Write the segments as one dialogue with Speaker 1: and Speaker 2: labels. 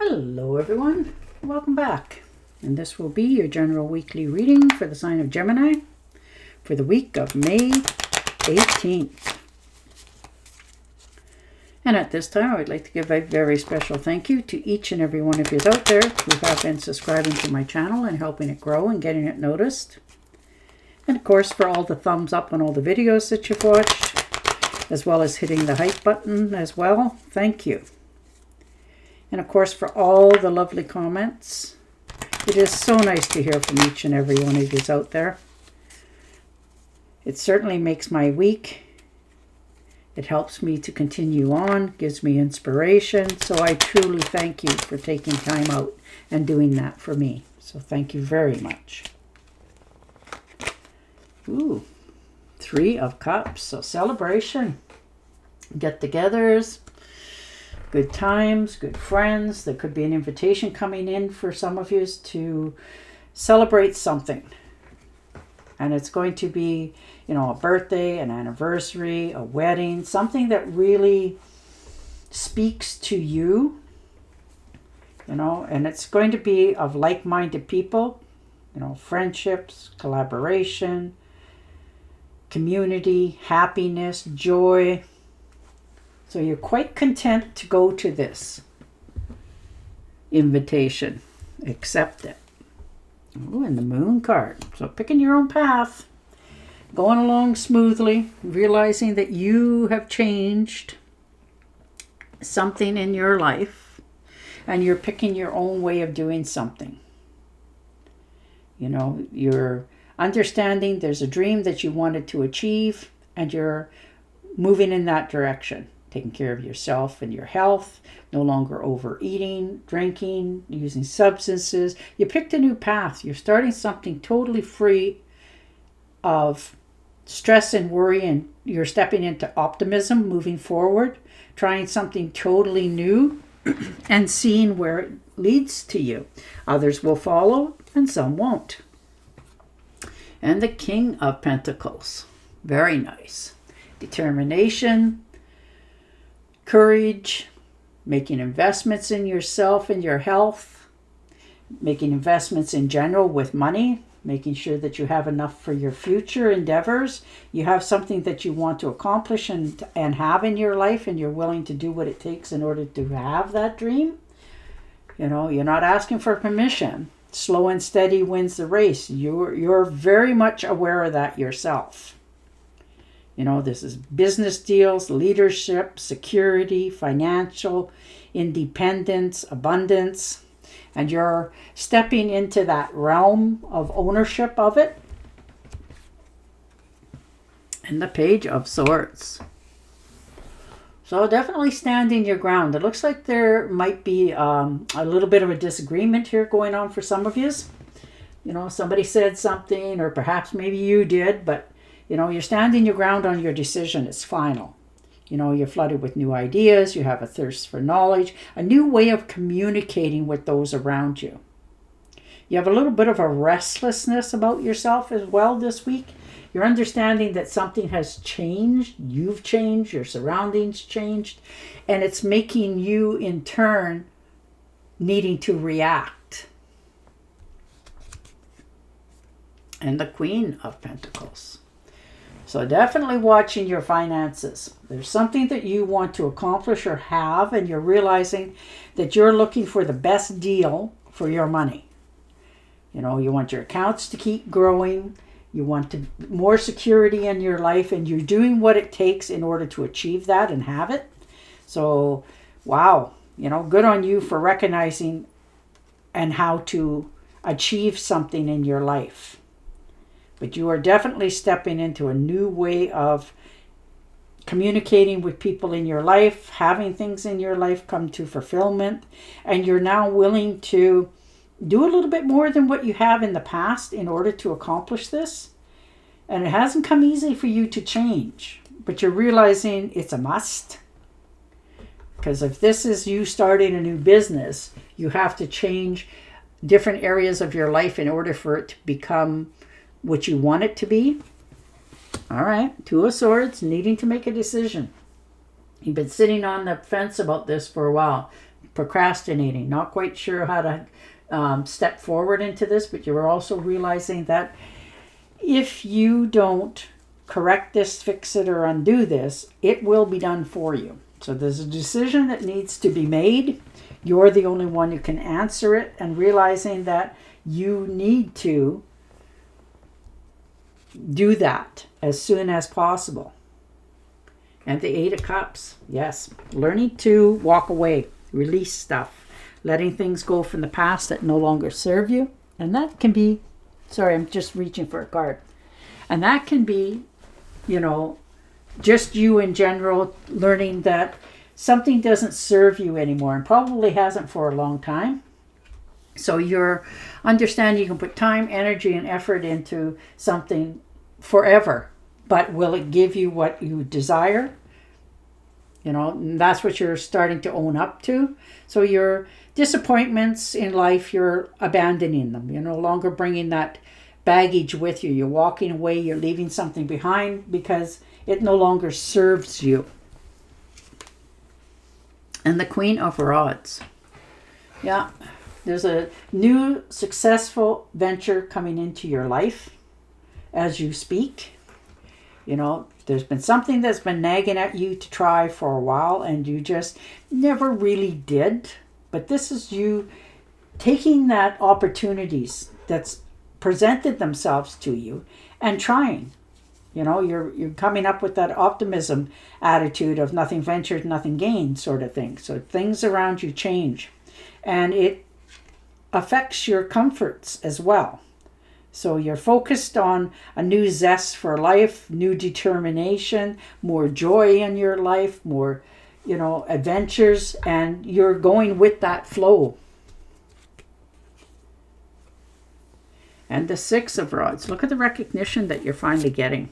Speaker 1: Hello everyone, welcome back. And this will be your general weekly reading for the sign of Gemini for the week of May 18th. And at this time, I would like to give a very special thank you to each and every one of you out there who have been subscribing to my channel and helping it grow and getting it noticed. And of course, for all the thumbs up on all the videos that you've watched, as well as hitting the hype button as well. Thank you. And of course, for all the lovely comments. It is so nice to hear from each and every one of you out there. It certainly makes my week. It helps me to continue on, gives me inspiration. So I truly thank you for taking time out and doing that for me. So thank you very much. Ooh, 3 of Cups. So celebration, get-togethers, good times, good friends. There could be an invitation coming in for some of you to celebrate something. And it's going to be, you know, a birthday, an anniversary, a wedding, something that really speaks to you, you know, and it's going to be of like-minded people, you know, friendships, collaboration, community, happiness, joy. So you're quite content to go to this invitation. Accept it. Ooh, and the Moon card. So picking your own path. Going along smoothly. Realizing that you have changed something in your life. And you're picking your own way of doing something. You know, you're understanding there's a dream that you wanted to achieve. And you're moving in that direction. Taking care of yourself and your health, no longer overeating, drinking, using substances. You picked a new path. You're starting something totally free of stress and worry, and you're stepping into optimism, moving forward, trying something totally new and seeing where it leads to you. Others will follow and some won't. And the King of Pentacles. Very nice. Determination, courage, making investments in yourself and your health, making investments in general with money, making sure that you have enough for your future endeavors. You have something that you want to accomplish and have in your life, and you're willing to do what it takes in order to have that dream. You know, you're not asking for permission. Slow and steady wins the race. You're very much aware of that yourself. You know, this is business deals, leadership, security, financial independence, abundance. And you're stepping into that realm of ownership of it. And the Page of Swords. So definitely standing your ground. It looks like there might be a little bit of a disagreement here going on for some of you. You know, somebody said something, or perhaps maybe you did, but you know, you're standing your ground on your decision. It's final. You know, you're flooded with new ideas. You have a thirst for knowledge. A new way of communicating with those around you. You have a little bit of a restlessness about yourself as well this week. You're understanding that something has changed. You've changed. Your surroundings changed. And it's making you, in turn, needing to react. And the Queen of Pentacles. So definitely watching your finances. There's something that you want to accomplish or have, and you're realizing that you're looking for the best deal for your money. You know, you want your accounts to keep growing. You want more security in your life, and you're doing what it takes in order to achieve that and have it. So, wow, you know, good on you for recognizing and how to achieve something in your life. But you are definitely stepping into a new way of communicating with people in your life, having things in your life come to fulfillment, and you're now willing to do a little bit more than what you have in the past in order to accomplish this. And it hasn't come easy for you to change, but you're realizing it's a must. Because if this is you starting a new business, you have to change different areas of your life in order for it to become what you want it to be. All right, 2 of Swords, needing to make a decision. You've been sitting on the fence about this for a while. procrastinating, not quite sure how to step forward into this, but you're also realizing that if you don't correct this, fix it, or undo this, it will be done for you. So there's a decision that needs to be made. You're the only one who can answer it, and realizing that you need to do that as soon as possible. And the Eight of Cups, yes, learning to walk away, release stuff, letting things go from the past that no longer serve you. And that can be, sorry, I'm just reaching for a card. And that can be, just you in general, learning that something doesn't serve you anymore, and probably hasn't for a long time. So you're understanding you can put time, energy, and effort into something forever, but will it give you what you desire? That's what you're starting to own up to. So your disappointments in life, you're abandoning them. You're no longer bringing that baggage with you. You're walking away. You're leaving something behind because it no longer serves you. And the Queen of Rods. Yeah, there's a new successful venture coming into your life as you speak. There's been something that's been nagging at you to try for a while, and you just never really did. But this is you taking that opportunities that's presented themselves to you and trying. You're coming up with that optimism attitude of nothing ventured, nothing gained sort of thing. So things around you change, and it affects your comforts as well. So you're focused on a new zest for life, new determination, more joy in your life, more, adventures, and you're going with that flow. And the Six of Rods. Look at the recognition that you're finally getting.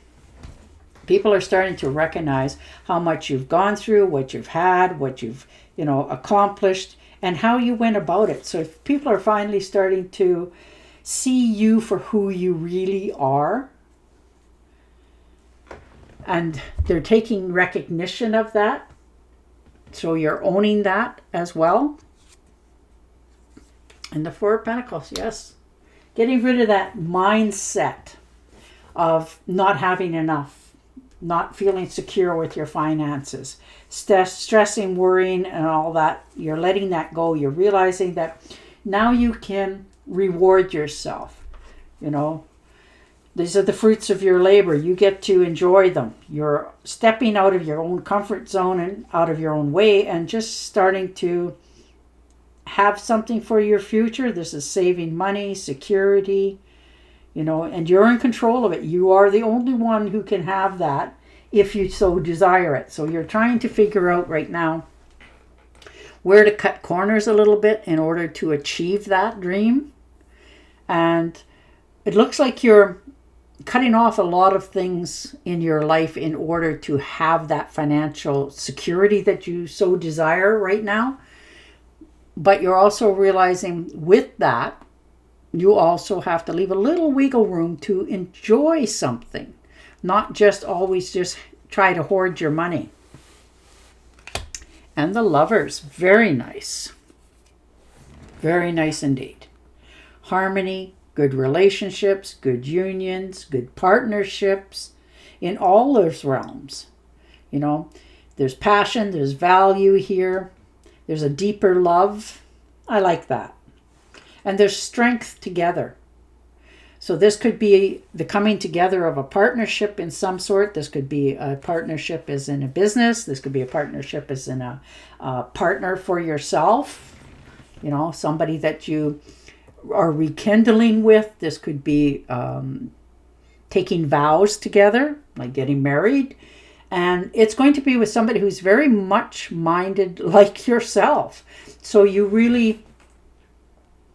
Speaker 1: People are starting to recognize how much you've gone through, what you've had, what you've, accomplished, and how you went about it. So if people are finally starting to see you for who you really are, and they're taking recognition of that, so you're owning that as well. And the Four of Pentacles, yes, getting rid of that mindset of not having enough, not feeling secure with your finances, stressing, worrying, and all that. You're letting that go. You're realizing that now you can reward yourself. These are the fruits of your labor. You get to enjoy them. You're stepping out of your own comfort zone and out of your own way, and just starting to have something for your future. This is saving money, security, and you're in control of it. You are the only one who can have that if you so desire it. So you're trying to figure out right now where to cut corners a little bit in order to achieve that dream. And it looks like you're cutting off a lot of things in your life in order to have that financial security that you so desire right now. But you're also realizing with that, you also have to leave a little wiggle room to enjoy something, not just always just try to hoard your money. And the Lovers, very nice. Very nice indeed. Harmony, good relationships, good unions, good partnerships in all those realms. There's passion, there's value here. There's a deeper love. I like that. And there's strength together. So this could be the coming together of a partnership in some sort. This could be a partnership as in a business. This could be a partnership as in a partner for yourself. Somebody that you are rekindling with. This could be taking vows together, like getting married. And it's going to be with somebody who's very much minded like yourself. So you really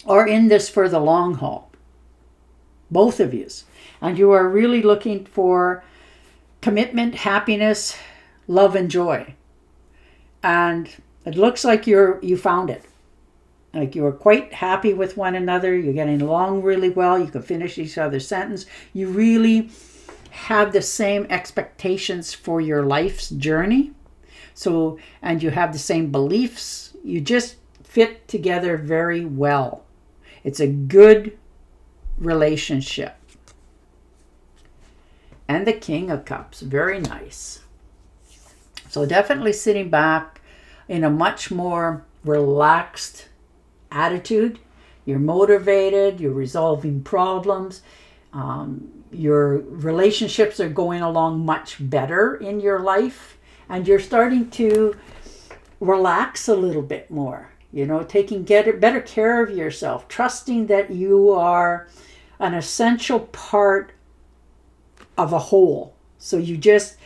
Speaker 1: are in this for the long haul. Both of you. And you are really looking for commitment, happiness, love, and joy. And it looks like you found it. Like you're quite happy with one another. You're getting along really well. You can finish each other's sentence. You really have the same expectations for your life's journey. So, and you have the same beliefs. You just fit together very well. It's a good relationship. And the King of Cups, very nice. So definitely sitting back in a much more relaxed attitude. You're motivated, you're resolving problems. Your relationships are going along much better in your life. And you're starting to relax a little bit more. You know, taking better care of yourself. Trusting that you are an essential part of a whole. So you just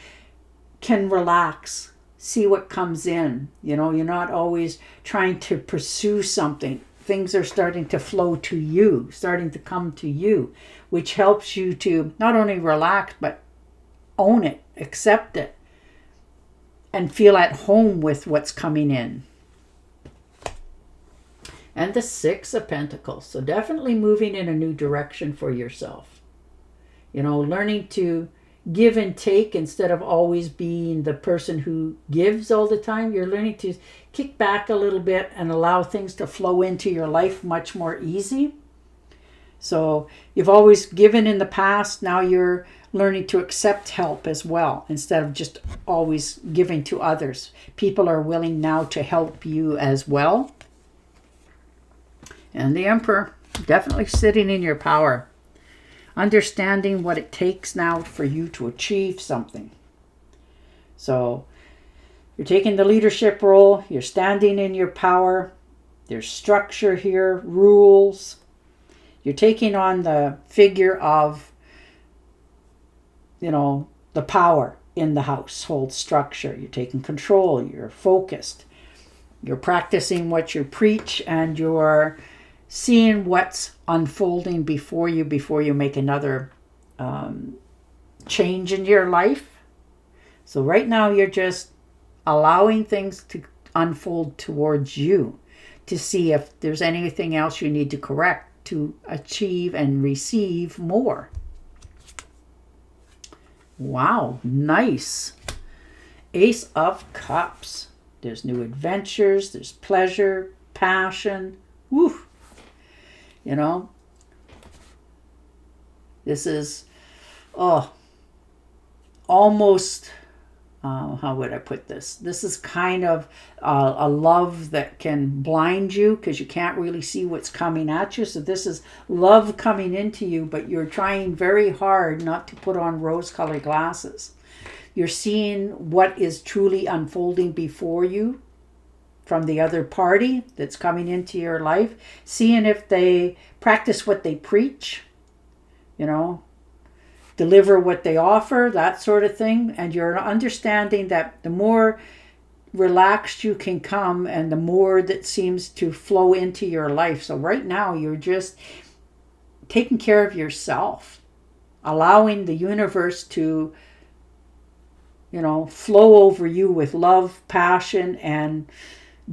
Speaker 1: can relax, see what comes in. You know, you're not always trying to pursue something. Things are starting to flow to you, starting to come to you, which helps you to not only relax, but own it, accept it, and feel at home with what's coming in. And the Six of Pentacles. So definitely moving in a new direction for yourself. You know, learning to give and take instead of always being the person who gives all the time. You're learning to kick back a little bit and allow things to flow into your life much more easy. So you've always given in the past. Now you're learning to accept help as well instead of just always giving to others. People are willing now to help you as well. And the Emperor, definitely sitting in your power. Understanding what it takes now for you to achieve something. So you're taking the leadership role. You're standing in your power. There's structure here, rules. You're taking on the figure of, you know, the power in the household structure. You're taking control. You're focused. You're practicing what you preach, and you're seeing what's unfolding before you make another change in your life. So right now you're just allowing things to unfold towards you to see if there's anything else you need to correct to achieve and receive more. Wow, nice. Ace of Cups. There's new adventures, there's pleasure, passion. Woo! You know, this is, almost, how would I put this? This is kind of a love that can blind you because you can't really see what's coming at you. So this is love coming into you, but you're trying very hard not to put on rose-colored glasses. You're seeing what is truly unfolding before you from the other party that's coming into your life, seeing if they practice what they preach, you know, deliver what they offer, that sort of thing. And you're understanding that the more relaxed you can come and the more that seems to flow into your life. So right now you're just taking care of yourself, allowing the universe to, you know, flow over you with love, passion, and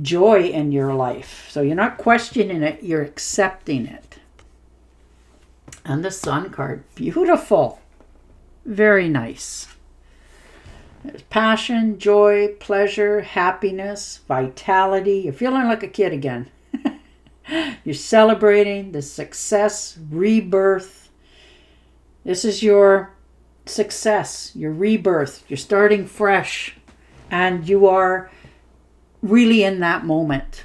Speaker 1: joy in your life. So you're not questioning it, you're accepting it. And the Sun card, beautiful. Very nice. There's passion, joy, pleasure, happiness, vitality. You're feeling like a kid again. You're celebrating the success, rebirth. This is your success, your rebirth. You're starting fresh. And you are really in that moment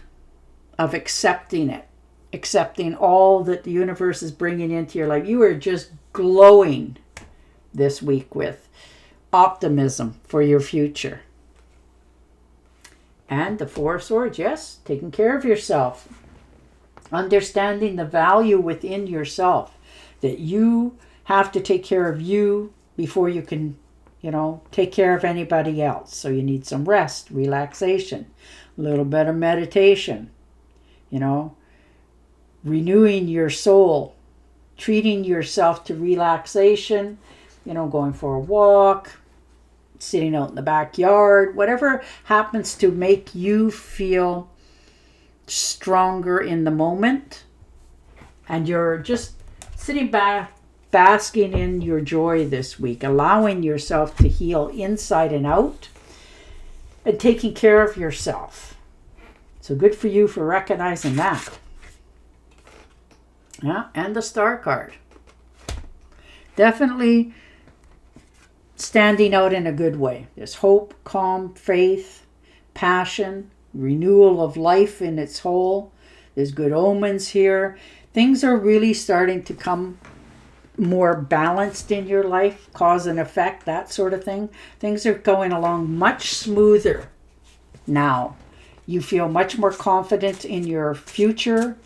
Speaker 1: of accepting it, accepting all that the universe is bringing into your life. You are just glowing this week with optimism for your future. And the Four of Swords, yes, taking care of yourself, understanding the value within yourself, that you have to take care of you before you can, you know, take care of anybody else. So you need some rest, relaxation, a little bit of meditation, you know, renewing your soul, treating yourself to relaxation, you know, going for a walk, sitting out in the backyard, whatever happens to make you feel stronger in the moment. And you're just sitting back, basking in your joy this week, allowing yourself to heal inside and out and taking care of yourself. So good for you for recognizing that. Yeah, and the Star card. Definitely standing out in a good way. There's hope, calm, faith, passion, renewal of life in its whole. There's good omens here. Things are really starting to come more balanced in your life, cause and effect, that sort of thing. Things are going along much smoother now. You feel much more confident in your future,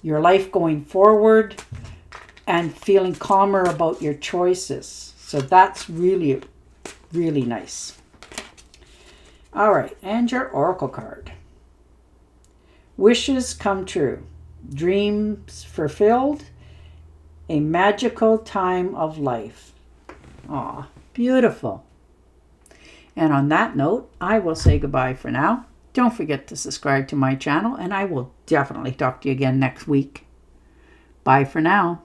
Speaker 1: your life going forward, and feeling calmer about your choices. So that's really, really nice. All right, and your oracle card. Wishes come true. Dreams fulfilled. A magical time of life. Aw, beautiful. And on that note, I will say goodbye for now. Don't forget to subscribe to my channel, and I will definitely talk to you again next week. Bye for now.